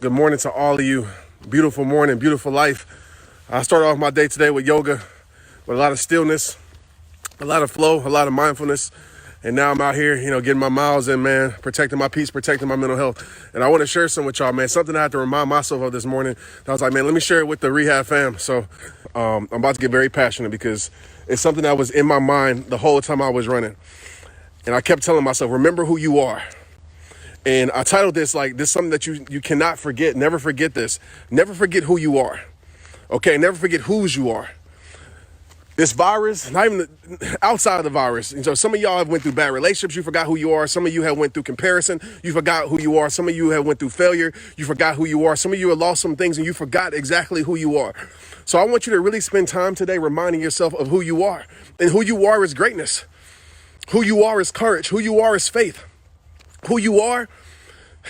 Good morning to all of you. Beautiful morning, beautiful life. I started off my day today with yoga, with a lot of stillness, a lot of flow, a lot of mindfulness. And now I'm out here, getting my miles in, man, protecting my peace, protecting my mental health. And I want to share some with y'all, man, something I had to remind myself of this morning. I was like, man, let me share it with the rehab fam. So I'm about to get very passionate because it's something that was in my mind the whole time I was running. And I kept telling myself, remember who you are. And I titled this like, this is something that you cannot forget. Never forget this. Never forget who you are. Okay, never forget whose you are. This virus, not even outside of the virus. And so some of y'all have went through bad relationships. You forgot who you are. Some of you have went through comparison. You forgot who you are. Some of you have went through failure. You forgot who you are. Some of you have lost some things and you forgot exactly who you are. So I want you to really spend time today reminding yourself of who you are. And who you are is greatness. Who you are is courage. Who you are is faith. Who you are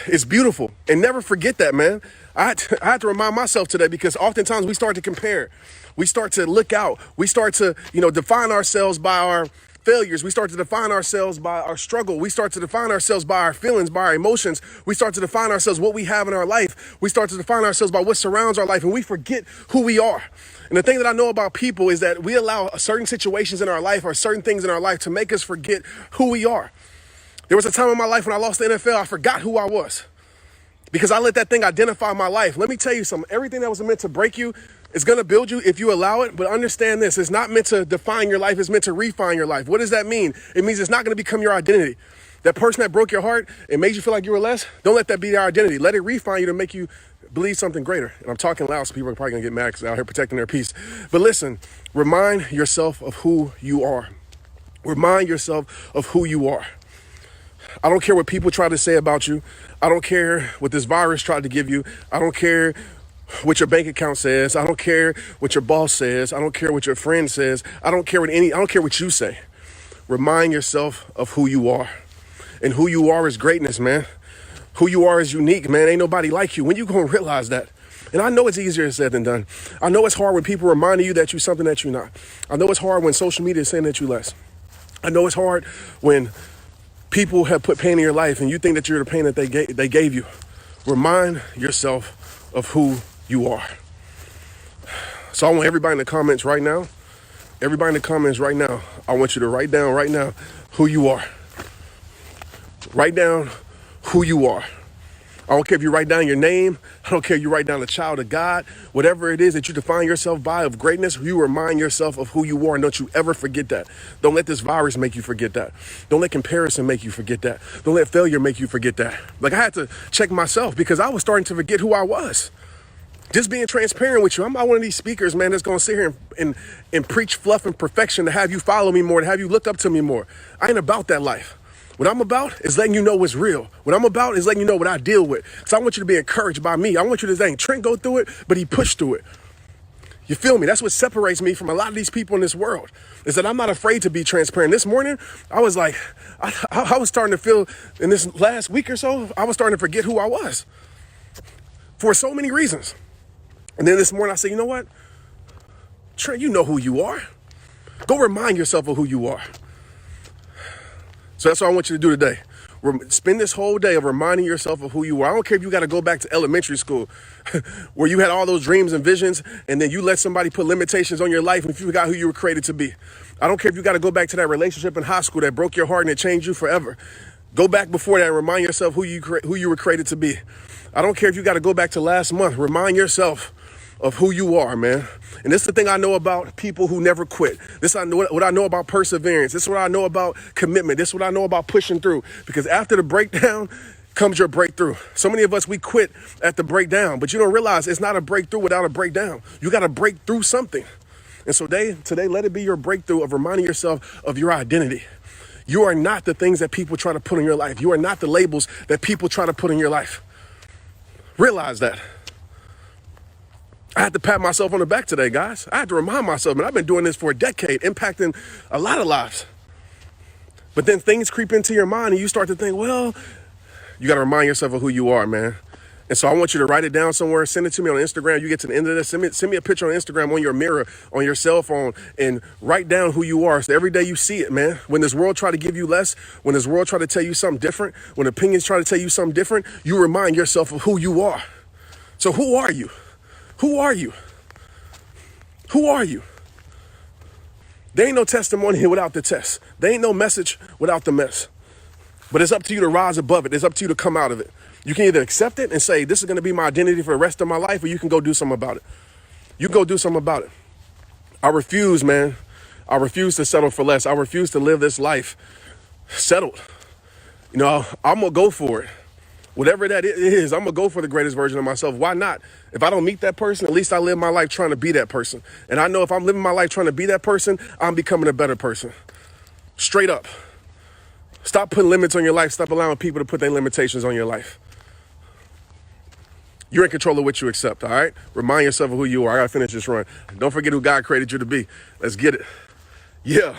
is beautiful. And never forget that, man. I had to remind myself today because oftentimes we start to compare. We start to look out. We start to, define ourselves by our failures. We start to define ourselves by our struggle. We start to define ourselves by our feelings, by our emotions. We start to define ourselves what we have in our life. We start to define ourselves by what surrounds our life, and we forget who we are. And the thing that I know about people is that we allow certain situations in our life or certain things in our life to make us forget who we are. There was a time in my life when I lost the NFL, I forgot who I was because I let that thing identify my life. Let me tell you something. Everything that was meant to break you is going to build you if you allow it. But understand this, it's not meant to define your life. It's meant to refine your life. What does that mean? It means it's not going to become your identity. That person that broke your heart and made you feel like you were less, don't let that be your identity. Let it refine you to make you believe something greater. And I'm talking loud, so people are probably going to get mad because they're out here protecting their peace. But listen, remind yourself of who you are. Remind yourself of who you are. I don't care what people try to say about you. I don't care what this virus tried to give you. I don't care what your bank account says. I don't care what your boss says. I don't care what your friend says. I don't care what you say. Remind yourself of who you are. And who you are is greatness, man. Who you are is unique, man. Ain't nobody like you. When you gonna realize that? And I know it's easier said than done. I know it's hard when people reminding you that you're something that you're not. I know it's hard when social media is saying that you're less. I know it's hard when people have put pain in your life and you think that you're the pain that they gave you. Remind yourself of who you are. So I want everybody in the comments right now, I want you to write down right now who you are. Write down who you are. I don't care if you write down your name. I don't care if you write down the child of God. Whatever it is that you define yourself by of greatness, you remind yourself of who you are. And don't you ever forget that. Don't let this virus make you forget that. Don't let comparison make you forget that. Don't let failure make you forget that. Like I had to check myself because I was starting to forget who I was. Just being transparent with you. I'm not one of these speakers, man, that's going to sit here and preach fluff and perfection to have you follow me more, to have you look up to me more. I ain't about that life. What I'm about is letting you know what's real. What I'm about is letting you know what I deal with. Because I want you to be encouraged by me. I want you to think, Trent go through it, but he pushed through it. You feel me? That's what separates me from a lot of these people in this world, is that I'm not afraid to be transparent. This morning, I was like, I was starting to feel in this last week or so, I was starting to forget who I was for so many reasons. And then this morning I said, you know what? Trent, you know who you are. Go remind yourself of who you are. So that's what I want you to do today. Spend this whole day of reminding yourself of who you are. I don't care if you got to go back to elementary school where you had all those dreams and visions and then you let somebody put limitations on your life and you forgot who you were created to be. I don't care if you got to go back to that relationship in high school that broke your heart and it changed you forever. Go back before that and remind yourself who you were created to be. I don't care if you got to go back to last month. Remind yourself of who you are, man. And this is the thing I know about people who never quit. This is what I know about perseverance. This is what I know about commitment. This is what I know about pushing through. Because after the breakdown comes your breakthrough. So many of us, we quit at the breakdown, but you don't realize it's not a breakthrough without a breakdown. You got to break through something. And so today, let it be your breakthrough of reminding yourself of your identity. You are not the things that people try to put in your life. You are not the labels that people try to put in your life. Realize that. I had to pat myself on the back today, guys. I had to remind myself, man, I've been doing this for a decade, impacting a lot of lives. But then things creep into your mind and you start to think, well, you got to remind yourself of who you are, man. And so I want you to write it down somewhere, send it to me on Instagram. You get to the end of this, send me a picture on Instagram on your mirror, on your cell phone, and write down who you are. So every day you see it, man. When this world try to give you less, when this world try to tell you something different, when opinions try to tell you something different, you remind yourself of who you are. So who are you? Who are you? Who are you? There ain't no testimony without the test. There ain't no message without the mess. But it's up to you to rise above it. It's up to you to come out of it. You can either accept it and say, this is going to be my identity for the rest of my life, or you can go do something about it. You go do something about it. I refuse, man. I refuse to settle for less. I refuse to live this life settled. You know, I'm going to go for it. Whatever that is, I'm going to go for the greatest version of myself. Why not? If I don't meet that person, at least I live my life trying to be that person. And I know if I'm living my life trying to be that person, I'm becoming a better person. Straight up. Stop putting limits on your life. Stop allowing people to put their limitations on your life. You're in control of what you accept, all right? Remind yourself of who you are. I got to finish this run. Don't forget who God created you to be. Let's get it. Yeah.